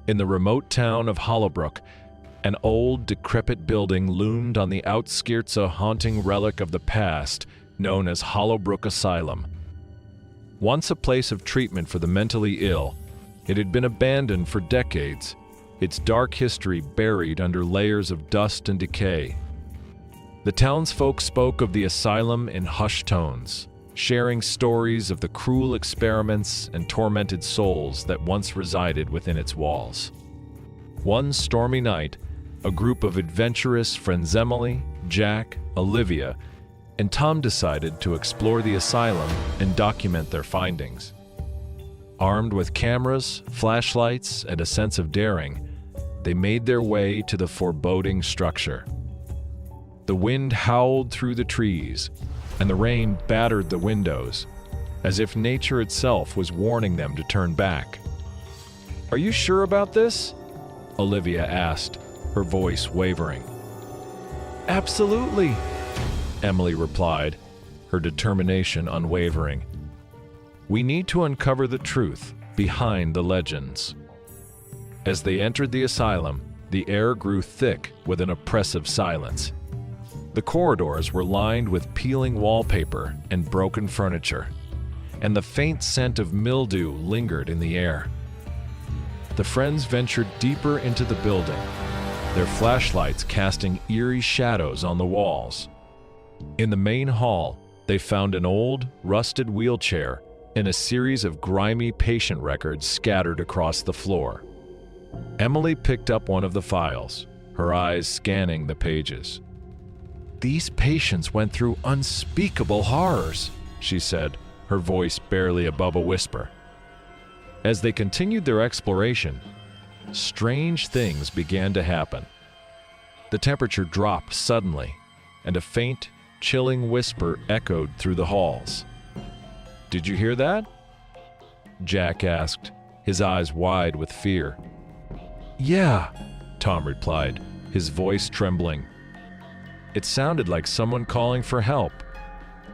In the remote town of Hollowbrook, an old, decrepit building loomed on the outskirts, a haunting relic of the past known as Hollowbrook Asylum. Once a place of treatment for the mentally ill, it had been abandoned for decades, its dark history buried under layers of dust and decay. The townsfolk spoke of the asylum in hushed tones, sharing stories of the cruel experiments and tormented souls that once resided within its walls. One stormy night, a group of adventurous friends, Emily, Jack, Olivia, and Tom, decided to explore the asylum and document their findings. Armed with cameras, flashlights, and a sense of daring, they made their way to the foreboding structure. The wind howled through the trees, and the rain battered the windows, as if nature itself was warning them to turn back. "Are you sure about this?" Olivia asked, her voice wavering. "Absolutely," Emily replied, her determination unwavering. "We need to uncover the truth behind the legends." As they entered the asylum, the air grew thick with an oppressive silence. The corridors were lined with peeling wallpaper and broken furniture, and the faint scent of mildew lingered in the air. The friends ventured deeper into the building, their flashlights casting eerie shadows on the walls. In the main hall, they found an old, rusted wheelchair and a series of grimy patient records scattered across the floor. Emily picked up one of the files, her eyes scanning the pages. "These patients went through unspeakable horrors," she said, her voice barely above a whisper. As they continued their exploration, strange things began to happen. The temperature dropped suddenly, and a faint, chilling whisper echoed through the halls. "Did you hear that?" Jack asked, his eyes wide with fear. "Yeah," Tom replied, his voice trembling. It sounded like someone calling for help.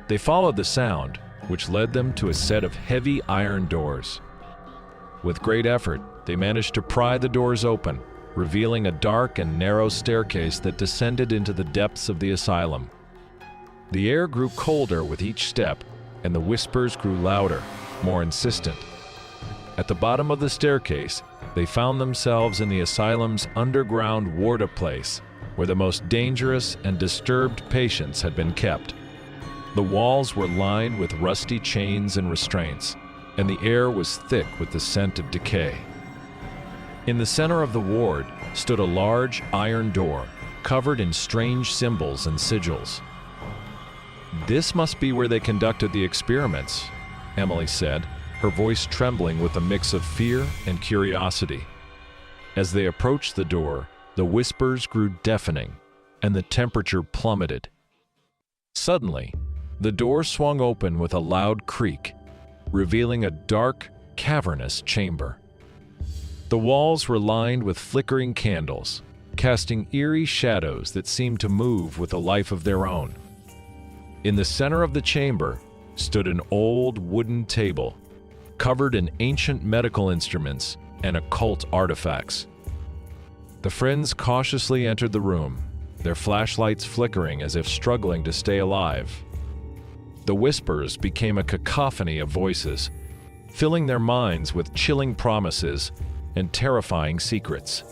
They followed the sound, which led them to a set of heavy iron doors. With great effort, they managed to pry the doors open, revealing a dark and narrow staircase that descended into the depths of the asylum. The air grew colder with each step, and the whispers grew louder, more insistent. At the bottom of the staircase, they found themselves in the asylum's underground ward place, where the most dangerous and disturbed patients had been kept. The walls were lined with rusty chains and restraints, and the air was thick with the scent of decay. In the center of the ward stood a large iron door, covered in strange symbols and sigils. "This must be where they conducted the experiments," Emily said, her voice trembling with a mix of fear and curiosity. As they approached the door, the whispers grew deafening, and the temperature plummeted. Suddenly, the door swung open with a loud creak, revealing a dark, cavernous chamber. The walls were lined with flickering candles, casting eerie shadows that seemed to move with a life of their own. In the center of the chamber stood an old wooden table, covered in ancient medical instruments and occult artifacts. The friends cautiously entered the room, their flashlights flickering as if struggling to stay alive. The whispers became a cacophony of voices, filling their minds with chilling promises and terrifying secrets.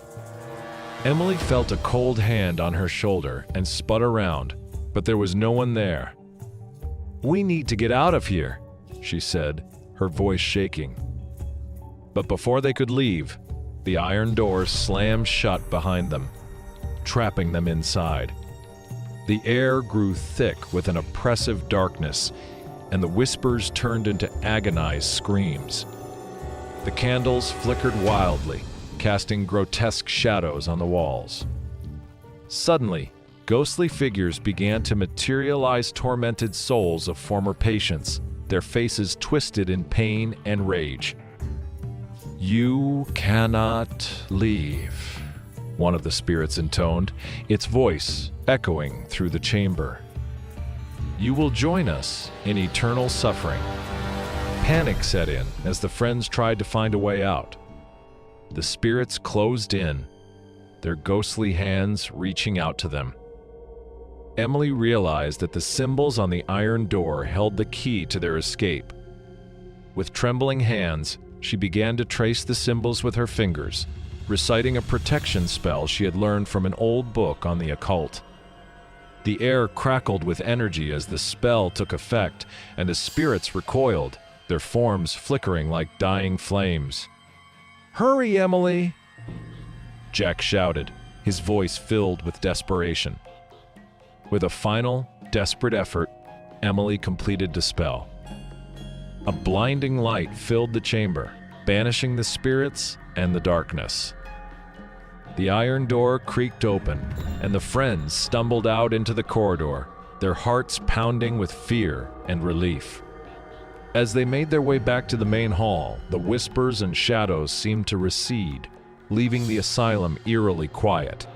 Emily felt a cold hand on her shoulder and spun around, but there was no one there. "We need to get out of here," she said, her voice shaking. But before they could leave, the iron door slammed shut behind them, trapping them inside. The air grew thick with an oppressive darkness, and the whispers turned into agonized screams. The candles flickered wildly, casting grotesque shadows on the walls. Suddenly, ghostly figures began to materialize, tormented souls of former patients, their faces twisted in pain and rage. "You cannot leave," one of the spirits intoned, its voice echoing through the chamber. "You will join us in eternal suffering." Panic set in as the friends tried to find a way out. the spirits closed in, their ghostly hands reaching out to them. Emily realized that the symbols on the iron door held the key to their escape. With trembling hands, she began to trace the symbols with her fingers, reciting a protection spell she had learned from an old book on the occult. The air crackled with energy as the spell took effect, and the spirits recoiled, their forms flickering like dying flames. "Hurry, Emily!" Jack shouted, his voice filled with desperation. With a final, desperate effort, Emily completed the spell. A blinding light filled the chamber, banishing the spirits and the darkness. The iron door creaked open, and the friends stumbled out into the corridor, their hearts pounding with fear and relief. As they made their way back to the main hall, the whispers and shadows seemed to recede, leaving the asylum eerily quiet.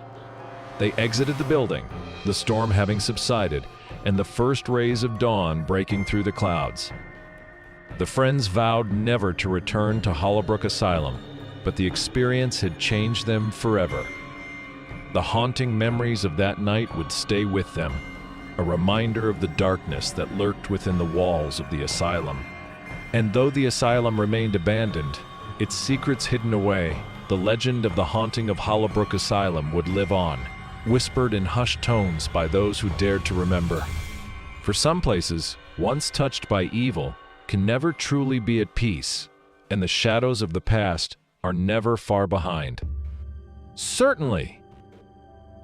They exited the building, the storm having subsided, and the first rays of dawn breaking through the clouds. The friends vowed never to return to Hollowbrook Asylum, but the experience had changed them forever. The haunting memories of that night would stay with them, a reminder of the darkness that lurked within the walls of the asylum. And though the asylum remained abandoned, its secrets hidden away, the legend of the haunting of Hollowbrook Asylum would live on, whispered in hushed tones by those who dared to remember. For some places, once touched by evil, can never truly be at peace, and the shadows of the past are never far behind. Certainly!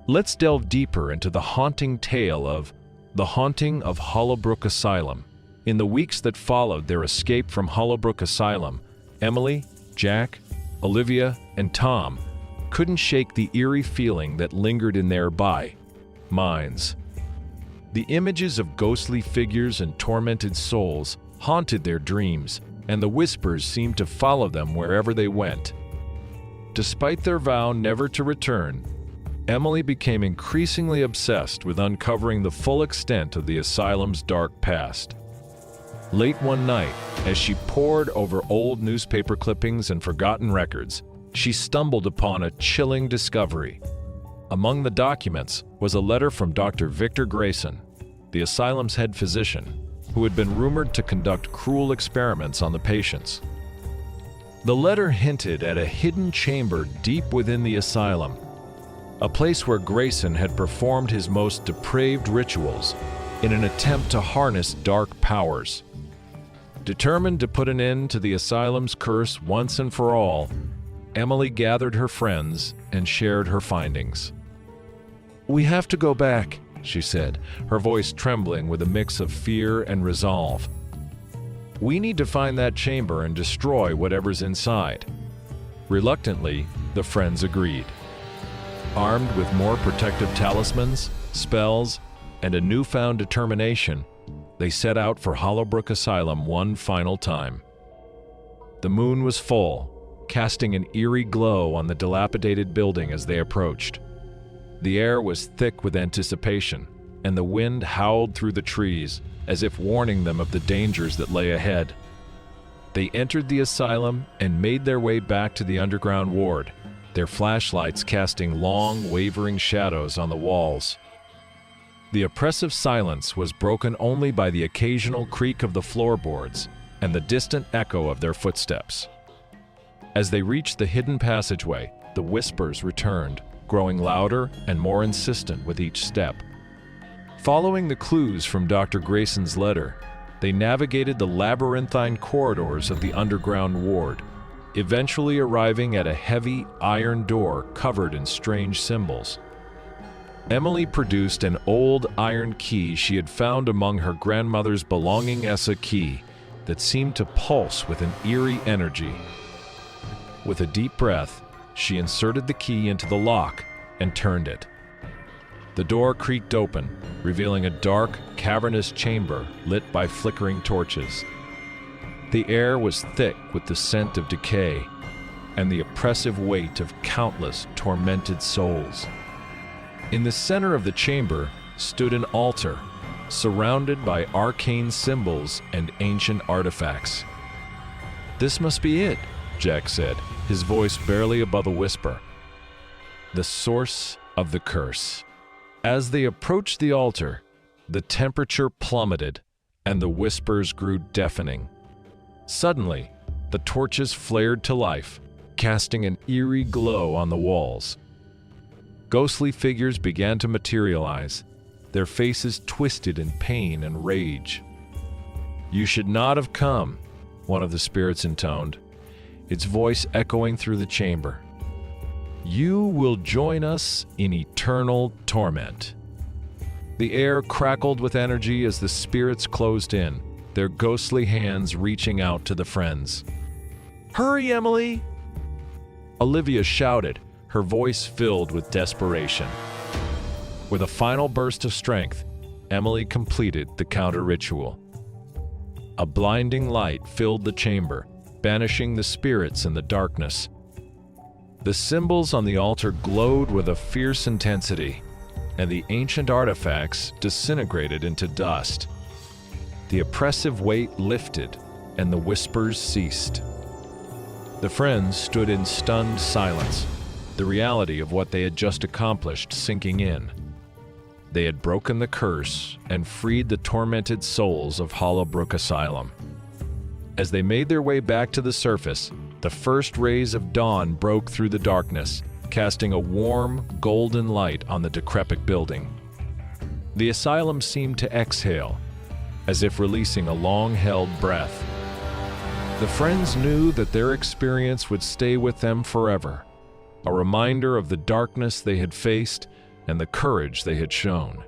Let's delve deeper into the haunting tale of The Haunting of Hollowbrook Asylum. In the weeks that followed their escape from Hollowbrook Asylum, Emily, Jack, Olivia, and Tom couldn't shake the eerie feeling that lingered in their minds. The images of ghostly figures and tormented souls haunted their dreams, and the whispers seemed to follow them wherever they went. Despite their vow never to return, Emily became increasingly obsessed with uncovering the full extent of the asylum's dark past. Late one night, as she pored over old newspaper clippings and forgotten records, she stumbled upon a chilling discovery. Among the documents was a letter from Dr. Victor Grayson, the asylum's head physician, who had been rumored to conduct cruel experiments on the patients. The letter hinted at a hidden chamber deep within the asylum, a place where Grayson had performed his most depraved rituals in an attempt to harness dark powers. Determined to put an end to the asylum's curse once and for all, Emily gathered her friends and shared her findings. "We have to go back," she said, her voice trembling with a mix of fear and resolve. "We need to find that chamber and destroy whatever's inside." Reluctantly, the friends agreed. Armed with more protective talismans, spells, and a newfound determination, they set out for Hollowbrook Asylum one final time. The moon was full, casting an eerie glow on the dilapidated building as they approached. The air was thick with anticipation, and the wind howled through the trees, as if warning them of the dangers that lay ahead. They entered the asylum and made their way back to the underground ward, their flashlights casting long, wavering shadows on the walls. The oppressive silence was broken only by the occasional creak of the floorboards and the distant echo of their footsteps. As they reached the hidden passageway, the whispers returned, growing louder and more insistent with each step. Following the clues from Dr. Grayson's letter, they navigated the labyrinthine corridors of the underground ward, eventually arriving at a heavy iron door covered in strange symbols. Emily produced an old iron key she had found among her grandmother's belongings, a key that seemed to pulse with an eerie energy. With a deep breath, she inserted the key into the lock and turned it. The door creaked open, revealing a dark, cavernous chamber lit by flickering torches. The air was thick with the scent of decay and the oppressive weight of countless tormented souls. In the center of the chamber stood an altar, surrounded by arcane symbols and ancient artifacts. "This must be it," Jack said, his voice barely above a whisper. The source of the curse. As they approached the altar, the temperature plummeted and the whispers grew deafening. Suddenly, the torches flared to life, casting an eerie glow on the walls. Ghostly figures began to materialize, their faces twisted in pain and rage. "You should not have come," one of the spirits intoned, its voice echoing through the chamber. "You will join us in eternal torment." The air crackled with energy as the spirits closed in, their ghostly hands reaching out to the friends. "Hurry, Emily!" Olivia shouted, her voice filled with desperation. With a final burst of strength, Emily completed the counter ritual. A blinding light filled the chamber, banishing the spirits in the darkness. The symbols on the altar glowed with a fierce intensity, and the ancient artifacts disintegrated into dust. The oppressive weight lifted, and the whispers ceased. The friends stood in stunned silence, the reality of what they had just accomplished sinking in. They had broken the curse and freed the tormented souls of Hollowbrook Asylum. As they made their way back to the surface, the first rays of dawn broke through the darkness, casting a warm, golden light on the decrepit building. The asylum seemed to exhale, as if releasing a long-held breath. The friends knew that their experience would stay with them forever, a reminder of the darkness they had faced and the courage they had shown.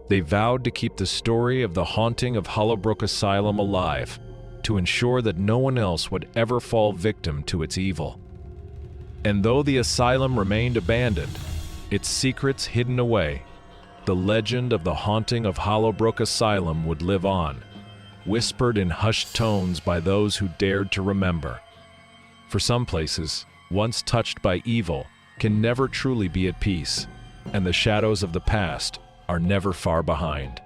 They vowed to keep the story of the haunting of Hollowbrook Asylum alive, to ensure that no one else would ever fall victim to its evil. And though the asylum remained abandoned, its secrets hidden away, the legend of the haunting of Hollowbrook Asylum would live on, whispered in hushed tones by those who dared to remember. For some places, once touched by evil, can never truly be at peace, and the shadows of the past are never far behind.